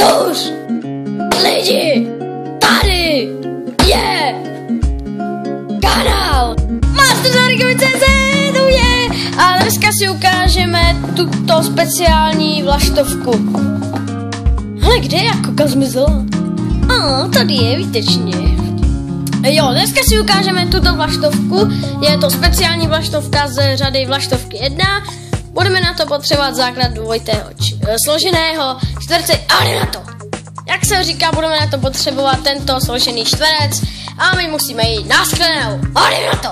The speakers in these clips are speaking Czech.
Vzdůř! Lidi! Tady je kanál MasterZarikovi.cz a dneska si ukážeme tuto speciální vlaštovku. Hele, kde je Jakoka zmizela? Tady je, výtečně. Jo, dneska si ukážeme tuto vlaštovku. Je to speciální vlaštovka z řady vlaštovky 1. Budeme na to potřebovat základ dvojitého složeného čtverce a jdeme na to. Jak se říká, budeme na to potřebovat tento složený čtverec a my musíme jít na sklenou. A jdeme na to.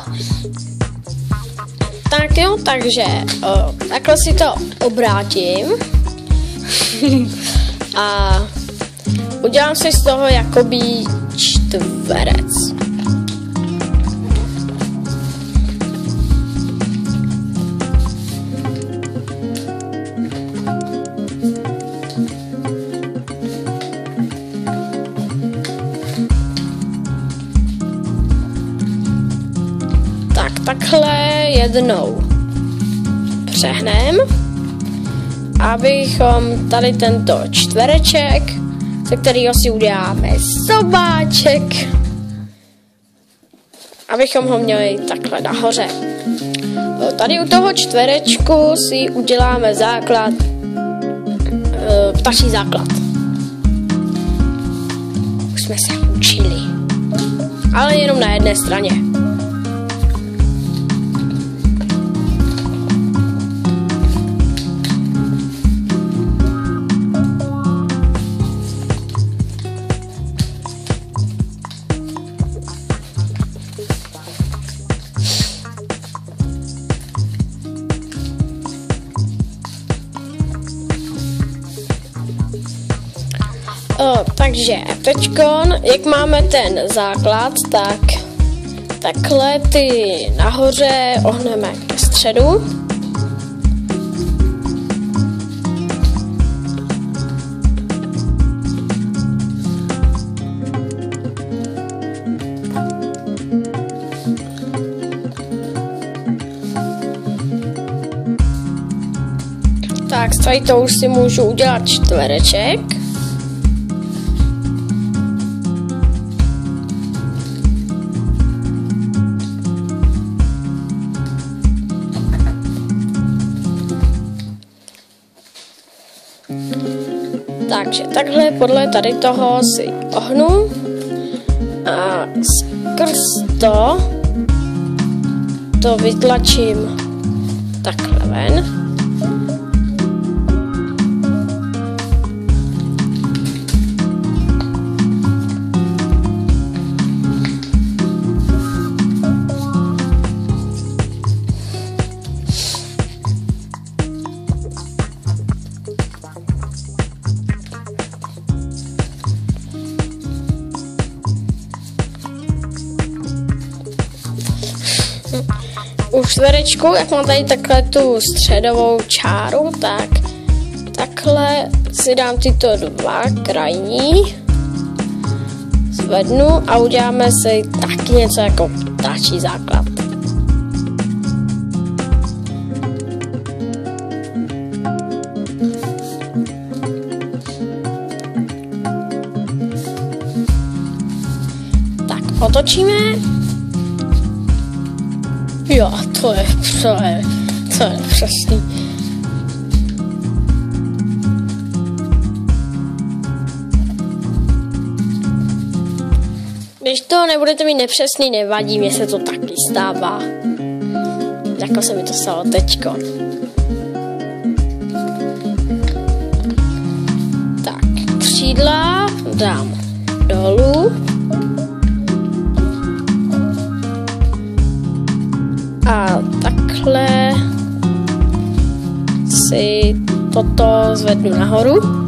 Tak jo, takže takhle si to obrátím a udělám si z toho jakoby čtverec. Takhle jednou přehnem, abychom tady tento čtvereček, ze kterého si uděláme sobáček, abychom ho měli takhle nahoře. Tady u toho čtverečku si uděláme základ, ptačí základ. Už jsme se učili, ale jenom na jedné straně. Takže teďkon, jak máme ten základ, tak takhle ty nahoře ohneme ke středu. Tak tady to už si můžu udělat čtvereček. Takže takhle podle tady toho si ohnu a skrz to vytlačím takhle ven. U čtverečku, jak mám tady takhle tu středovou čáru, tak takhle si dám tyto dva krajní, zvednu a uděláme si taky něco jako ptačí základ. Tak otočíme. Jo, to je přesný. Když to nebudete mít nepřesný, nevadí, mně se to taky stává. Jako se mi to stalo teďko. Tak, křídla dám dolů. A takhle si toto zvednu nahoru.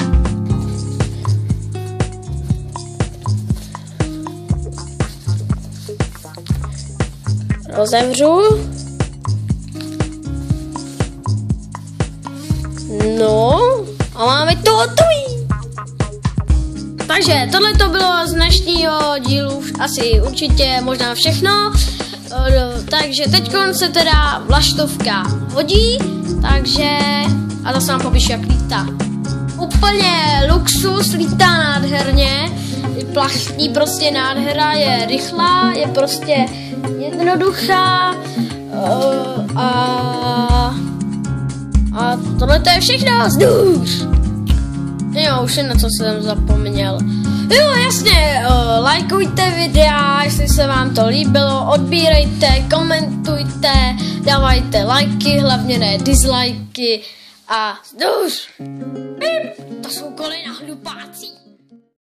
Rozevřu. No a máme to hotový. Takže tohle to bylo z dnešního dílu asi určitě možná všechno. Takže teď se teda vlaštovka hodí, takže a zase vám popíšu, jak lítá. úplně luxus, lítá nádherně, je plaští, prostě nádhera, je rychlá, je prostě jednoduchá a tohle to je všechno, zdůř! Jo, už je na co jsem zapomněl. Jo, jasně, lajkujte videa, jestli se vám to líbilo, odbírejte, komentujte, dávajte lajky, hlavně ne dislajky a zdůř! To jsou kolena hlupáci.